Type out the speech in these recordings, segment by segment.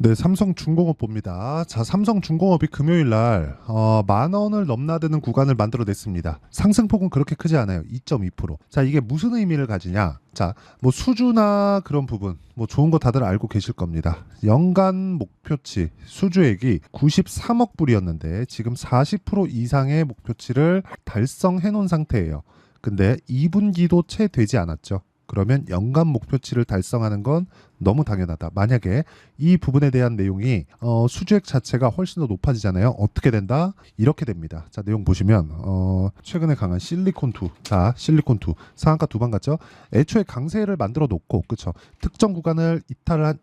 네, 삼성중공업 봅니다. 자, 삼성중공업이 금요일 날 10,000원을 넘나드는 구간을 만들어냈습니다. 상승폭은 그렇게 크지 않아요. 2.2%. 자, 이게 무슨 의미를 가지냐? 자, 뭐 수주나 그런 부분, 뭐 좋은 거 다들 알고 계실 겁니다. 연간 목표치 수주액이 93억 불이었는데 지금 40% 이상의 목표치를 달성해 놓은 상태예요. 근데 2분기도 채 되지 않았죠. 그러면 연간 목표치를 달성하는 건 너무 당연하다. 만약에 이 부분에 대한 내용이 수주액 자체가 훨씬 더 높아지잖아요. 어떻게 된다? 이렇게 됩니다. 자, 내용 보시면 최근에 강한 실리콘2. 자, 실리콘2 상한가 두 방 갔죠? 애초에 강세를 만들어 놓고 그쵸? 특정 구간을 이탈한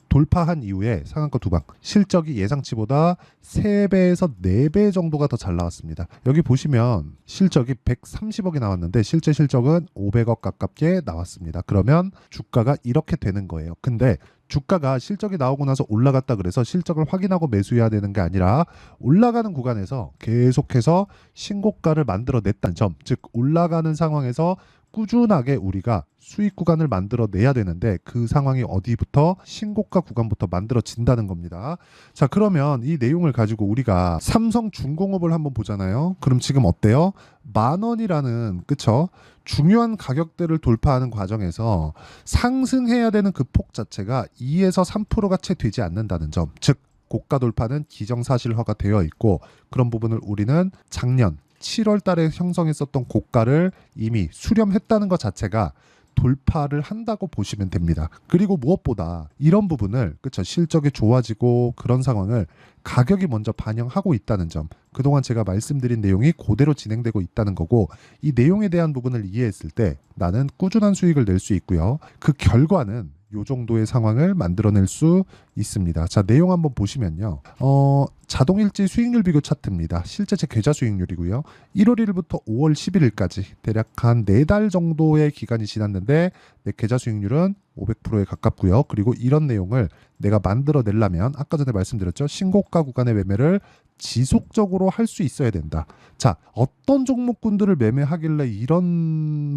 돌파한 이후에 상한가 두 방. 실적이 예상치보다 3배에서 4배 정도가 더 잘 나왔습니다. 여기 보시면 실적이 130억이 나왔는데 실제 실적은 500억 가깝게 나왔습니다. 그러면 주가가 이렇게 되는 거예요. 근데 주가가 실적이 나오고 나서 올라갔다 그래서 실적을 확인하고 매수해야 되는 게 아니라 올라가는 구간에서 계속해서 신고가를 만들어냈다는 점, 즉 올라가는 상황에서 꾸준하게 우리가 수익 구간을 만들어내야 되는데 그 상황이 어디부터 신고가 구간부터 만들어진다는 겁니다. 자, 그러면 이 내용을 가지고 우리가 삼성중공업을 한번 보잖아요. 그럼 지금 어때요? 10,000원이라는 그쵸? 중요한 가격대를 돌파하는 과정에서 상승해야 되는 그 폭 자체가 2에서 3%가 채 되지 않는다는 점, 즉 고가 돌파는 기정사실화가 되어 있고 그런 부분을 우리는 작년 7월 달에 형성했었던 고가를 이미 수렴했다는 것 자체가 돌파를 한다고 보시면 됩니다. 그리고 무엇보다 이런 부분을 그쵸 실적이 좋아지고 그런 상황을 가격이 먼저 반영하고 있다는 점, 그동안 제가 말씀드린 내용이 그대로 진행되고 있다는 거고 이 내용에 대한 부분을 이해했을 때 나는 꾸준한 수익을 낼 수 있고요. 그 결과는 요 정도의 상황을 만들어낼 수 있습니다. 자, 내용 한번 보시면요. 자동일지 수익률 비교 차트입니다. 실제제 계좌 수익률이고요. 1월 1일부터 5월 11일까지 대략 한 4달 정도의 기간이 지났는데 내 계좌 수익률은 500%에 가깝고요. 그리고 이런 내용을 내가 만들어내려면 아까 전에 말씀드렸죠. 신고가 구간의 매매를 지속적으로 할 수 있어야 된다. 자, 어떤 종목군들을 매매하길래 이런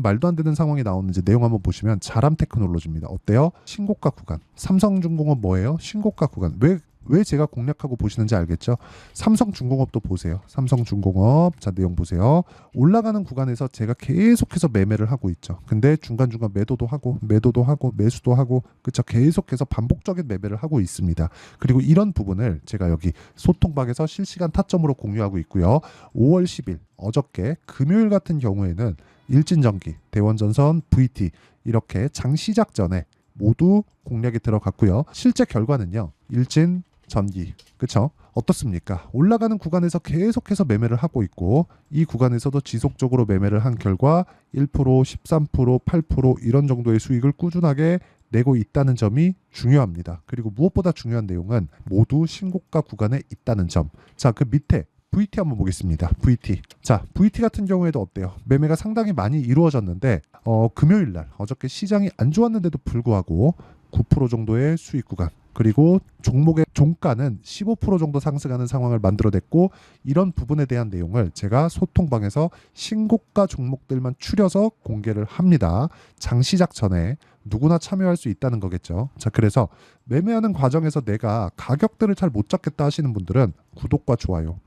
말도 안 되는 상황이 나오는지 내용 한번 보시면 자람 테크놀로지입니다. 어때요? 신고가 구간. 삼성중공업 뭐예요? 신고가 구간. 왜 제가 공략하고 보시는지 알겠죠? 삼성중공업도 보세요. 삼성중공업. 자, 내용 보세요. 올라가는 구간에서 제가 계속해서 매매를 하고 있죠. 근데 중간중간 매도도 하고 매수도 하고 그쵸? 계속해서 반복적인 매매를 하고 있습니다. 그리고 이런 부분을 제가 여기 소통방에서 실시간 타점으로 공유하고 있고요. 5월 10일 어저께 금요일 같은 경우에는 일진전기, 대원전선, VT 이렇게 장 시작 전에 모두 공략이 들어갔고요. 실제 결과는요. 일진 전기 그쵸? 어떻습니까? 올라가는 구간에서 계속해서 매매를 하고 있고 이 구간에서도 지속적으로 매매를 한 결과 1%, 13%, 8% 이런 정도의 수익을 꾸준하게 내고 있다는 점이 중요합니다. 그리고 무엇보다 중요한 내용은 모두 신고가 구간에 있다는 점. 자, 그 밑에 VT 한번 보겠습니다. VT. 자, VT 같은 경우에도 어때요? 매매가 상당히 많이 이루어졌는데 금요일 날 어저께 시장이 안 좋았는데도 불구하고 9% 정도의 수익 구간 그리고 종목의 종가는 15% 정도 상승하는 상황을 만들어냈고 이런 부분에 대한 내용을 제가 소통방에서 신고가 종목들만 추려서 공개를 합니다. 장 시작 전에 누구나 참여할 수 있다는 거겠죠. 자, 그래서 매매하는 과정에서 내가 가격대를 잘 못 잡겠다 하시는 분들은 구독과 좋아요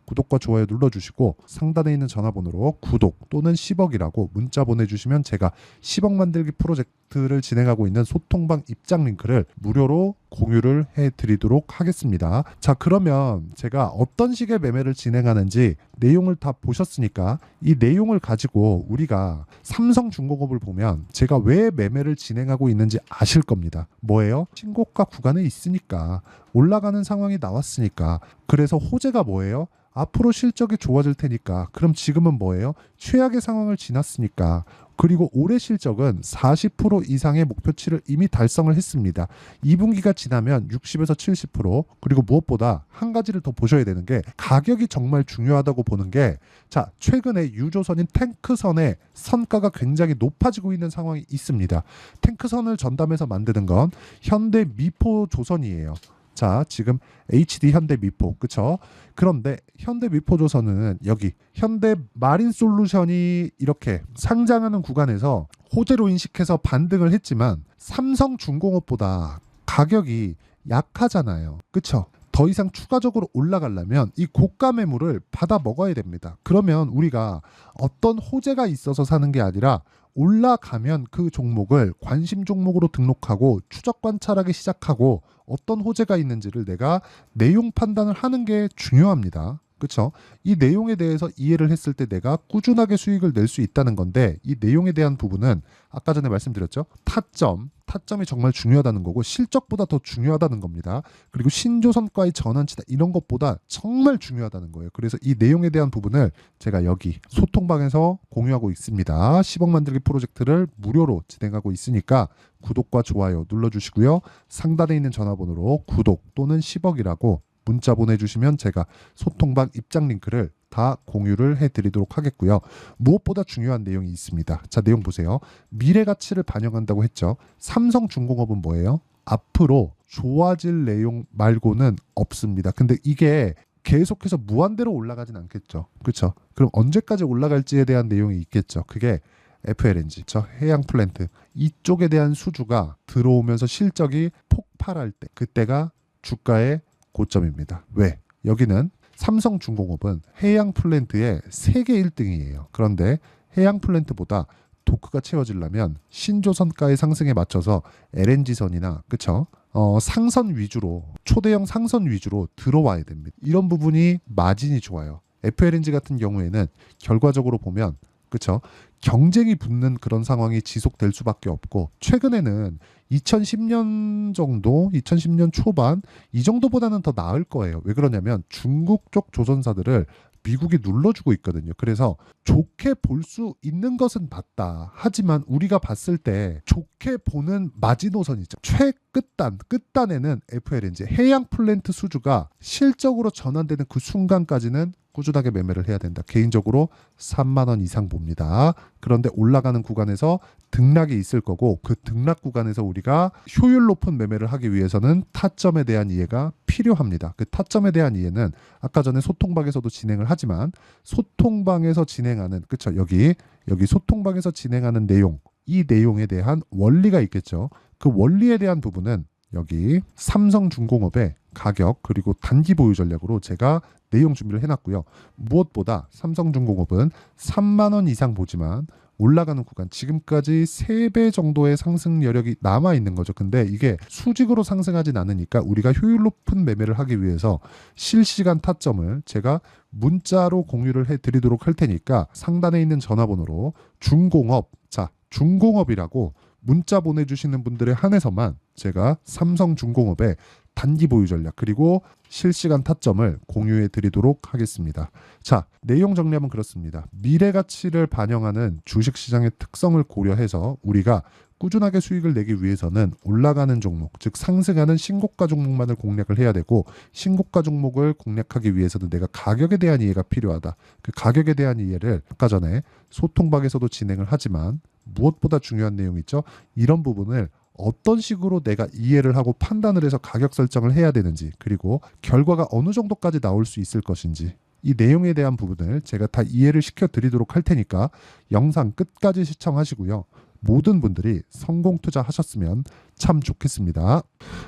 눌러주시고 상단에 있는 전화번호로 구독 또는 10억이라고 문자 보내주시면 제가 10억 만들기 프로젝트를 진행하고 있는 소통방 입장 링크를 무료로 공유를 해드리도록 하겠습니다. 자, 그러면 제가 어떤 식의 매매를 진행하는지 내용을 다 보셨으니까 이 내용을 가지고 우리가 삼성중공업을 보면 제가 왜 매매를 진행하고 있는지 아실 겁니다. 뭐예요? 신고가 구간에 있으니까 올라가는 상황이 나왔으니까. 그래서 호재가 뭐예요? 앞으로 실적이 좋아질 테니까. 그럼 지금은 뭐예요? 최악의 상황을 지났으니까. 그리고 올해 실적은 40% 이상의 목표치를 이미 달성을 했습니다. 2분기가 지나면 60에서 70%. 그리고 무엇보다 한 가지를 더 보셔야 되는 게 가격이 정말 중요하다고 보는 게 자, 최근에 유조선인 탱크선의 선가가 굉장히 높아지고 있는 상황이 있습니다. 탱크선을 전담해서 만드는 건 현대미포조선이에요. 자, 지금 HD 현대미포 그쵸? 그런데 현대미포조선은 여기 현대마린솔루션이 이렇게 상장하는 구간에서 호재로 인식해서 반등을 했지만 삼성중공업보다 가격이 약하잖아요. 그쵸? 더 이상 추가적으로 올라가려면 이 고가 매물을 받아 먹어야 됩니다. 그러면 우리가 어떤 호재가 있어서 사는 게 아니라 올라가면 그 종목을 관심 종목으로 등록하고 추적 관찰하기 시작하고 어떤 호재가 있는지를 내가 내용 판단을 하는 게 중요합니다. 그렇죠? 이 내용에 대해서 이해를 했을 때 내가 꾸준하게 수익을 낼 수 있다는 건데 이 내용에 대한 부분은 아까 전에 말씀드렸죠. 타점이 정말 중요하다는 거고 실적보다 더 중요하다는 겁니다. 그리고 신조선과의 전환치다 이런 것보다 정말 중요하다는 거예요. 그래서 이 내용에 대한 부분을 제가 여기 소통방에서 공유하고 있습니다. 10억 만들기 프로젝트를 무료로 진행하고 있으니까 구독과 좋아요 눌러주시고요. 상단에 있는 전화번호로 구독 또는 10억이라고 문자 보내주시면 제가 소통방 입장 링크를 다 공유를 해드리도록 하겠고요. 무엇보다 중요한 내용이 있습니다. 자, 내용 보세요. 미래 가치를 반영한다고 했죠. 삼성중공업은 뭐예요? 앞으로 좋아질 내용 말고는 없습니다. 근데 이게 계속해서 무한대로 올라가진 않겠죠. 그렇죠? 그럼 언제까지 올라갈지에 대한 내용이 있겠죠. 그게 FLNG, 해양 플랜트 이쪽에 대한 수주가 들어오면서 실적이 폭발할 때 그때가 주가의 고점입니다. 왜? 여기는 삼성중공업은 해양 플랜트의 세계 1등이에요. 그런데 해양 플랜트보다 도크가 채워지려면 신조선가의 상승에 맞춰서 LNG선이나 그쵸? 상선 위주로 초대형 상선 위주로 들어와야 됩니다. 이런 부분이 마진이 좋아요. FLNG 같은 경우에는 결과적으로 보면 그쵸? 경쟁이 붙는 그런 상황이 지속될 수밖에 없고 최근에는 2010년 정도, 2010년 초반 이 정도보다는 더 나을 거예요. 왜 그러냐면 중국 쪽 조선사들을 미국이 눌러주고 있거든요. 그래서 좋게 볼 수 있는 것은 맞다. 하지만 우리가 봤을 때 좋게 보는 마지노선 있죠. 끝단에는 FLNG 해양 플랜트 수주가 실적으로 전환되는 그 순간까지는 꾸준하게 매매를 해야 된다. 개인적으로 3만 원 이상 봅니다. 그런데 올라가는 구간에서 등락이 있을 거고 그 등락 구간에서 우리가 효율 높은 매매를 하기 위해서는 타점에 대한 이해가 필요합니다. 그 타점에 대한 이해는 아까 전에 소통방에서도 진행을 하지만 소통방에서 진행하는 그쵸 여기 소통방에서 진행하는 내용 이 내용에 대한 원리가 있겠죠. 그 원리에 대한 부분은 여기 삼성중공업의 가격 그리고 단기 보유 전략으로 제가 내용 준비를 해놨고요. 무엇보다 삼성중공업은 3만 원 이상 보지만 올라가는 구간 지금까지 3배 정도의 상승 여력이 남아있는 거죠. 근데 이게 수직으로 상승하진 않으니까 우리가 효율 높은 매매를 하기 위해서 실시간 타점을 제가 문자로 공유를 해드리도록 할 테니까 상단에 있는 전화번호로 중공업이라고 문자 보내주시는 분들에 한해서만 제가 삼성중공업의 단기 보유 전략 그리고 실시간 타점을 공유해 드리도록 하겠습니다. 자, 내용 정리하면 그렇습니다. 미래 가치를 반영하는 주식시장의 특성을 고려해서 우리가 꾸준하게 수익을 내기 위해서는 올라가는 종목, 즉 상승하는 신고가 종목만을 공략을 해야 되고 신고가 종목을 공략하기 위해서는 내가 가격에 대한 이해가 필요하다. 그 가격에 대한 이해를 아까 전에 소통방에서도 진행을 하지만 무엇보다 중요한 내용이 있죠. 이런 부분을 어떤 식으로 내가 이해를 하고 판단을 해서 가격 설정을 해야 되는지 그리고 결과가 어느 정도까지 나올 수 있을 것인지 이 내용에 대한 부분을 제가 다 이해를 시켜드리도록 할 테니까 영상 끝까지 시청하시고요. 모든 분들이 성공 투자하셨으면 참 좋겠습니다.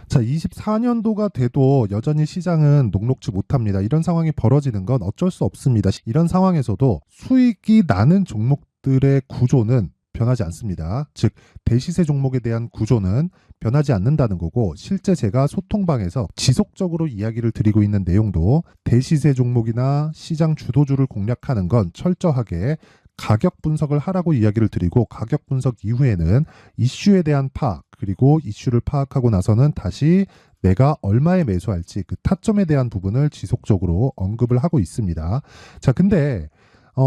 자, 24년도가 돼도 여전히 시장은 녹록지 못합니다. 이런 상황이 벌어지는 건 어쩔 수 없습니다. 이런 상황에서도 수익이 나는 종목들의 구조는 변하지 않습니다. 즉 대시세 종목에 대한 구조는 변하지 않는다는 거고 실제 제가 소통방에서 지속적으로 이야기를 드리고 있는 내용도 대시세 종목이나 시장 주도주를 공략하는 건 철저하게 가격 분석을 하라고 이야기를 드리고 가격 분석 이후에는 이슈에 대한 파악 그리고 이슈를 파악하고 나서는 다시 내가 얼마에 매수할지 그 타점에 대한 부분을 지속적으로 언급을 하고 있습니다. 자, 근데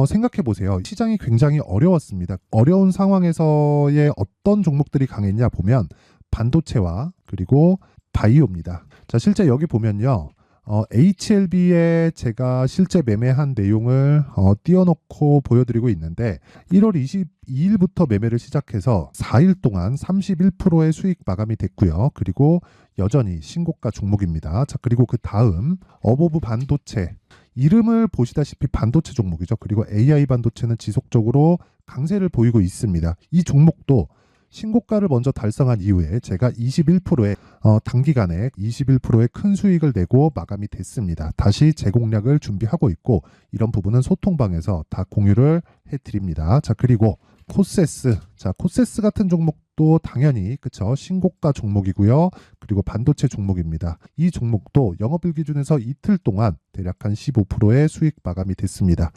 생각해 보세요. 시장이 굉장히 어려웠습니다. 어려운 상황에서의 어떤 종목들이 강했냐 보면 반도체와 그리고 바이오입니다. 자, 실제 여기 보면요. HLB에 제가 실제 매매한 내용을 띄워놓고 보여드리고 있는데 1월 22일부터 매매를 시작해서 4일 동안 31%의 수익 마감이 됐고요. 그리고 여전히 신고가 종목입니다. 자, 그리고 그 다음 어보브 반도체 이름을 보시다시피 반도체 종목이죠. 그리고 AI 반도체는 지속적으로 강세를 보이고 있습니다. 이 종목도 신고가를 먼저 달성한 이후에 제가 21%의 단기간에 21%의 큰 수익을 내고 마감이 됐습니다. 다시 재공략을 준비하고 있고 이런 부분은 소통방에서 다 공유를 해드립니다. 자, 그리고 코세스. 자, 코세스 같은 종목도 당연히 그쵸, 신고가 종목이고요. 그리고 반도체 종목입니다. 이 종목도 영업일 기준에서 이틀 동안 대략 한 15%의 수익 마감이 됐습니다.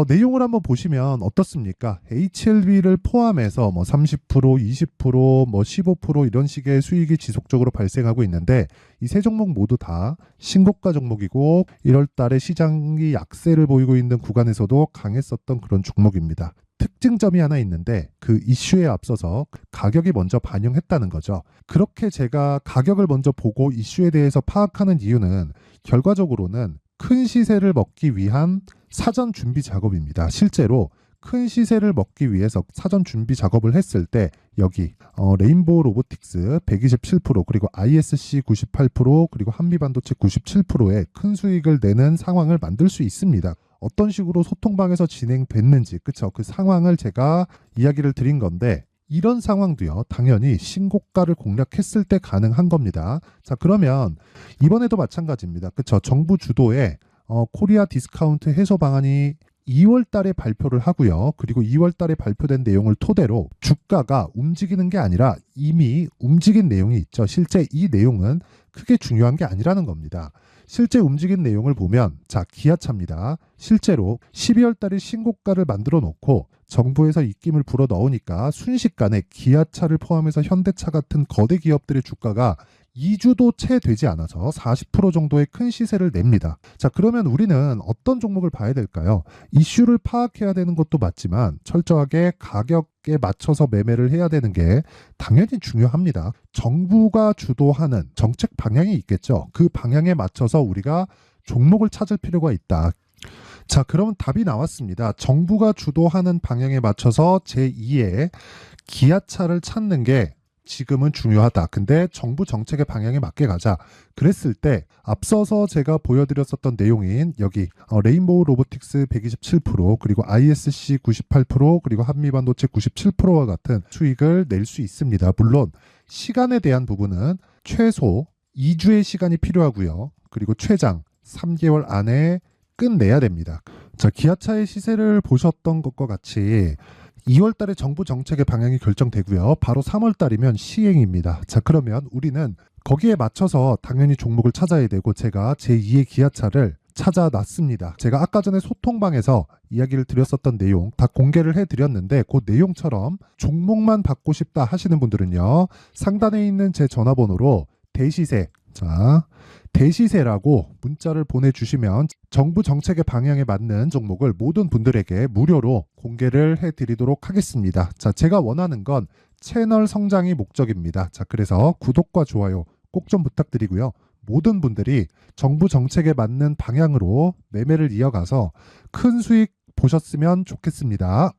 내용을 한번 보시면 어떻습니까? HLB를 포함해서 뭐 30%, 20%, 뭐 15% 이런 식의 수익이 지속적으로 발생하고 있는데 이 세 종목 모두 다 신고가 종목이고 1월 달에 시장이 약세를 보이고 있는 구간에서도 강했었던 그런 종목입니다. 특징점이 하나 있는데 그 이슈에 앞서서 가격이 먼저 반영했다는 거죠. 그렇게 제가 가격을 먼저 보고 이슈에 대해서 파악하는 이유는 결과적으로는 큰 시세를 먹기 위한 사전 준비 작업입니다. 실제로 큰 시세를 먹기 위해서 사전 준비 작업을 했을 때 여기 레인보우 로보틱스 127% 그리고 ISC 98% 그리고 한미반도체 97%의 큰 수익을 내는 상황을 만들 수 있습니다. 어떤 식으로 소통방에서 진행됐는지 그쵸, 그 상황을 제가 이야기를 드린 건데 이런 상황도요 당연히 신고가를 공략했을 때 가능한 겁니다. 자, 그러면 이번에도 마찬가지입니다. 그쵸, 정부 주도의 코리아 디스카운트 해소 방안이 2월 달에 발표를 하고요. 그리고 2월 달에 발표된 내용을 토대로 주가가 움직이는 게 아니라 이미 움직인 내용이 있죠. 실제 이 내용은 크게 중요한 게 아니라는 겁니다. 실제 움직인 내용을 보면 자, 기아차입니다. 실제로 12월 달에 신고가를 만들어 놓고 정부에서 입김을 불어 넣으니까 순식간에 기아차를 포함해서 현대차 같은 거대 기업들의 주가가 2주도 채 되지 않아서 40% 정도의 큰 시세를 냅니다. 자, 그러면 우리는 어떤 종목을 봐야 될까요? 이슈를 파악해야 되는 것도 맞지만 철저하게 가격에 맞춰서 매매를 해야 되는 게 당연히 중요합니다. 정부가 주도하는 정책 방향이 있겠죠. 그 방향에 맞춰서 우리가 종목을 찾을 필요가 있다. 자, 그러면 답이 나왔습니다. 정부가 주도하는 방향에 맞춰서 제2의 기아차를 찾는 게 지금은 중요하다. 근데 정부 정책의 방향에 맞게 가자. 그랬을 때 앞서서 제가 보여드렸었던 내용인 여기 레인보우 로보틱스 127% 그리고 ISC 98% 그리고 한미반도체 97%와 같은 수익을 낼 수 있습니다. 물론 시간에 대한 부분은 최소 2주의 시간이 필요하고요. 그리고 최장 3개월 안에 끝내야 됩니다. 자, 기아차의 시세를 보셨던 것과 같이 2월 달에 정부 정책의 방향이 결정되고요. 바로 3월 달이면 시행입니다. 자, 그러면 우리는 거기에 맞춰서 당연히 종목을 찾아야 되고 제가 제2의 기아차를 찾아놨습니다. 제가 아까 전에 소통방에서 이야기를 드렸었던 내용 다 공개를 해드렸는데 그 내용처럼 종목만 받고 싶다 하시는 분들은요. 상단에 있는 제 전화번호로 대시세, 자, 대시세라고 문자를 보내주시면 정부 정책의 방향에 맞는 종목을 모든 분들에게 무료로 공개를 해드리도록 하겠습니다. 자, 제가 원하는 건 채널 성장이 목적입니다. 자, 그래서 구독과 좋아요 꼭 좀 부탁드리고요. 모든 분들이 정부 정책에 맞는 방향으로 매매를 이어가서 큰 수익 보셨으면 좋겠습니다.